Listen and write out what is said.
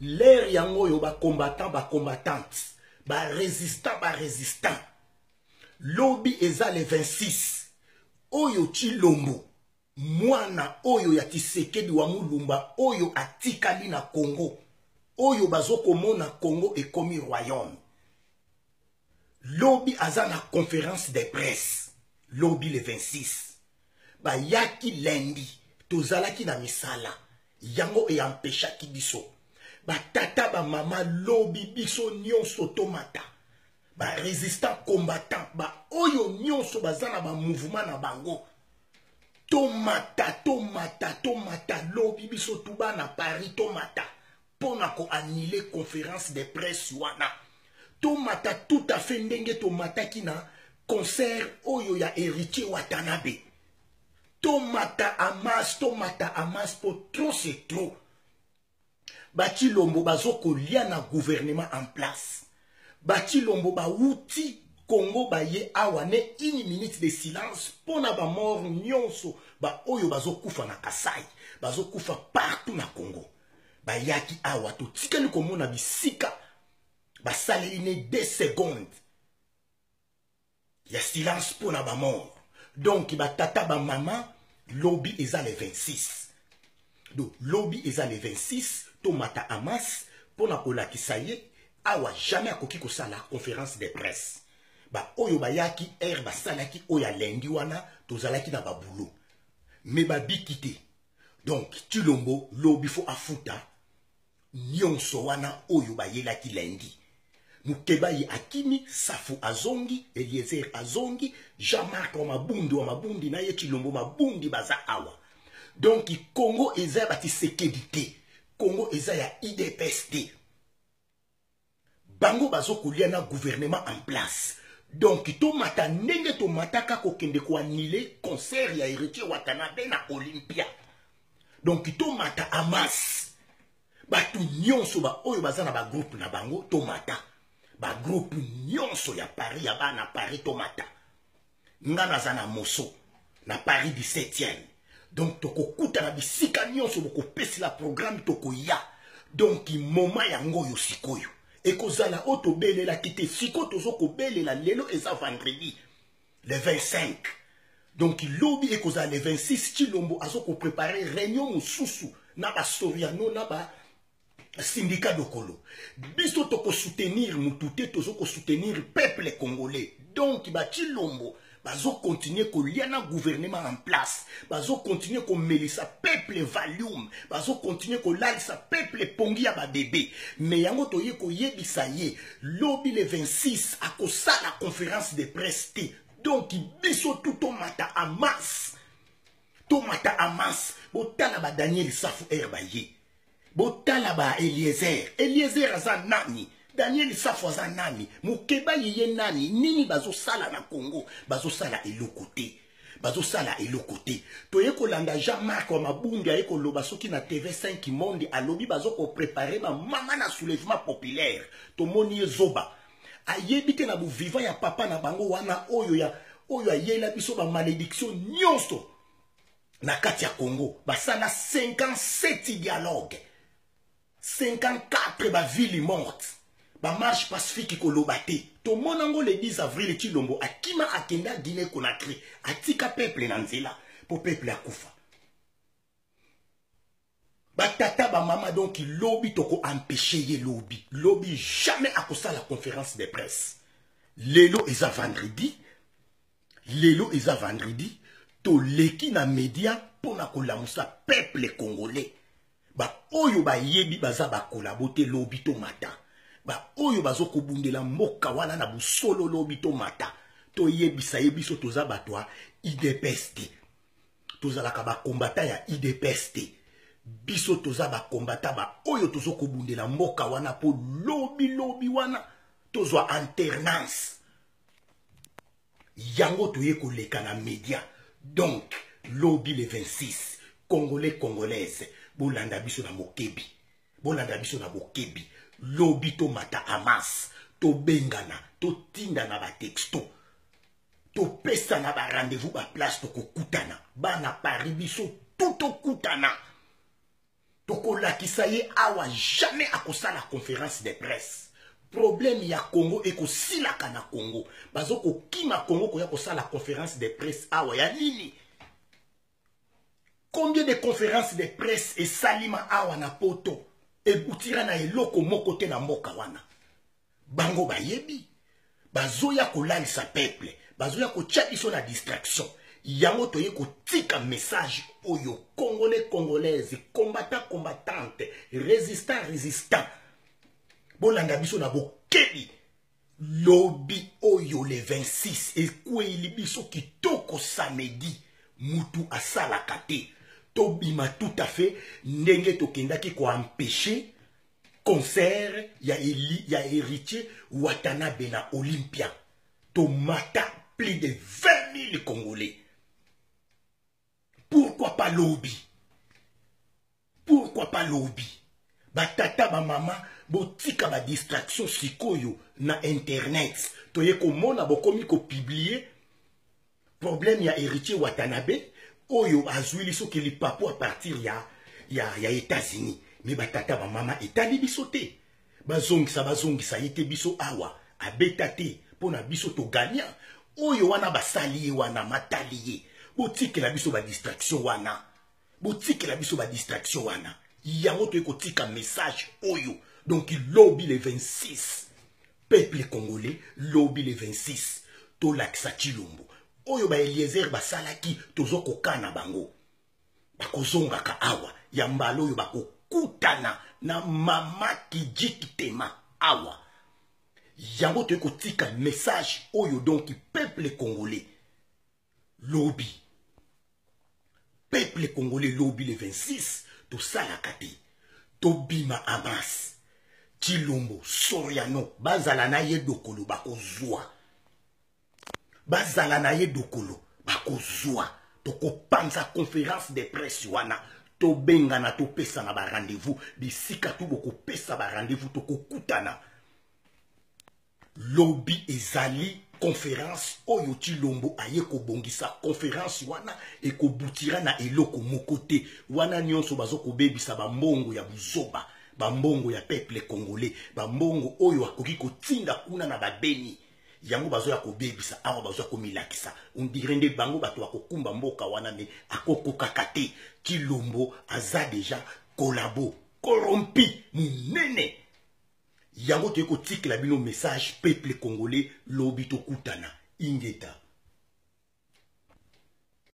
l'air yango yo ba combattant ba combattante ba résistant ba résistant lobi eza le 26 oyo Tshilombo mwana oyo ya Tshisekedi wa Mulumba oyo atikali na Congo oyo bazoko mona Congo ekomi royaume lobi aza na conférence de presse lobi le 26 ba yaki lundi tozalaki na misala yango e empêchaki biso ba tata ba mama lobi biso nyonso tomata ba résistant combattant ba oyo nyonso bazana ba mouvement na bango tomata lobi biso tuba na Paris tomata pona ko annuler conférence de presse wana tomata tout à fait ndenge tomata ki na concert oyo ya Héritier Watanabe tomata amas pour trop c'est trop ba Tshilombo bazoko lia na gouvernement en place ba Tshilombo ba wuti Congo ba ye awane une minute de silence pona ba mort nyonso ba oyo bazokufa na Kasai bazokufa partout na Congo ba yaki awa to tikali komona bisika ba saleli ne 2 secondes ya silence pona ba mort donc ba tata ba mama lobi eza le 26 donc lobi eza le 26 tomata amas pona kolakisa ye awa jamais akoki kosala conférence de presse ba oyo bayaki basalaki oya lendi wana tozalaki na babulo me babikite donc Tshilombo lobi fo afuta nyonso wana oyo bayelaki lendi mukeba ye akimi Safu azongi Eliezer azongi Jean-Marc wa mabundi na ye Tshilombo mabundi baza awa donc Congo eza bati sécurité Congo eza ya IDPST bango bazokolia na gouvernement en place donc tomata ndenge tomataka kokende ko annuler concert ya Héritier Watanabe na Olympia donc tomata amas batu nyonso ba oyo bazana ba groupe na bango tomata ba groupe nyonso ya Paris ya ba na Paris tomata ngana zana moso na Paris 17e donc tokokuta na bisika nyonso bokopesi la programme tokoya donc moma yango yo sikoyo ekozala otobelela kite siko tozoko belela lelo eza vendredi le 25 donc lobi ekozala le 26 Tshilombo azoko préparer réunion mususu na ba Soriano na ba syndicat dokolo biso toko soutenir mutute tozoko soutenir peuple congolais donc ba Tshilombo bazo continuer ko liana gouvernement en place bazo continuer ko melisa peuple valium bazo continuer ko lalisa peuple pongi ya ba bébé mais yango toye ko yebisa ye lobi le 26 akosa la conférence de presse donc biso tout tomata amas botala ba Daniel Safu baye botala ba Eliezer aza nani Daniel Safu aza nani mukeba ye nani nini bazosala na Congo bazosala elokote toye kolanda Jean-Marc wa mabundi ayeko loba soki na TV5 Monde alobi bazoko préparer ba mama na soulèvement populaire tomoni zoba ayebite na bu vivant ya papa na bango wana oyo ayela biso ba malédiction nyonso na kati ya Congo basala 57 dialogue 54 ba ville morte ba marche pacifique kolobate to monango le 10 avril Tshilombo akima akenda Guinée Conakry atika peuple na nzela po peuple akufa ba tata ba mama donc lobi toko empêcher ye lobi jamais akosa la conférence de presse lelo eza vendredi to leki na média pona kolamusa peuple congolais ba oyo ba yebi baza ba collaborer lobi to mata ba oyo bazoko bundela mboka wana na busolo lobi to mata to yebisa yebiso toza batwa IDPST tozalaka ba combattant ya IDPST biso toza ba combattant ba oyo tozoko bundela mboka wana po lobi wana tozwa alternance yango toye koleka na média donc lobi le 26 congolais congolaises bolanda biso na bokebi lobi to mata amas to bengana to tinda na ba texto to pesa na ba rendez-vous ba place to kokutana bana Paris biso tout okutana tokolakisa ye awa jamais akosala conférence de presse. Problème ya Congo ekosilaka na Congo. Bazo kokima Congo koya kosala conférence de presse awa ya nini? Combien de conférences de presse et salima awa na poto et boutira na eloko moko te na mboka wana. Bango bayebi. Bazoya kolalisa peuple. Bazoya kotia biso na distraction. Yango toye kotika message oyo Congolais congolaises, combattants combattantes, résistants résistants. Bolanda biso na bokeli. Lobi oyo le 26 et kweli biso kitoko samedi mutu asala kate. Tobima tout à fait ndenge tokendaki ko empêcher concert ya héritier Watanabe na Olympia. Tomata plus de 20 000 Congolais. Pourquoi pas lobby? Pourquoi pas lobby? Batata ba mama botika ba distraction sikoyo na internet. Toye komona bokomi ko publier problème ya héritier Watanabe. Oyo azwili soki li papo à partir ya États-Unis. Mais batata ba mama etali biso te. Bazongisa yete biso awa abetate pona biso to gagnant. Oyo wana basali wana mataliye. Botike la biso ba distraction wana. Botike la biso ba distraction wana. Yango to ekotika message oyo. Donc lobby le 26. Peuple congolais lobby le 26. To laksa Chilombo. Oyo ba Eliezer basalaki tozo kokana bango. Bakozonga ka awa. Yambalo oyo bakokutana na mama kijikitema awa. Yango to ekotika message oyo donc peuple congolais lobby. Peuple congolais lobby le 26. To salakati. To bima Hamas. Chilombo, Soriano, bazala na ye dokolo bakozwa. Bazala na ye dokolo bakozwa. Toko panza conférence de presse wana. To benga na to pesa na ba rendez-vous. Bisika tu boko pesa ba rendez-vous toko kutana. Lobby ezali conférence oyo Chilombo aye ko bongisa conférence wana e ko butira na eloko mokote. Wana nyonso bazo ko bebisa ba mbongo ya buzoba. Bambongo ya peuple congolais, bambongo oyo akoki kotinda kuna na babeni. Yango bazo ya kobebisa, awa bazo ya komilakisa. On dirait nde bango bato akokumba mboka wana me akoko kakate. Chilombo aza deja kolabo, corrompi, munene. Yango te ko tikela bino message peuple congolais lobby to kutana. Ingeta.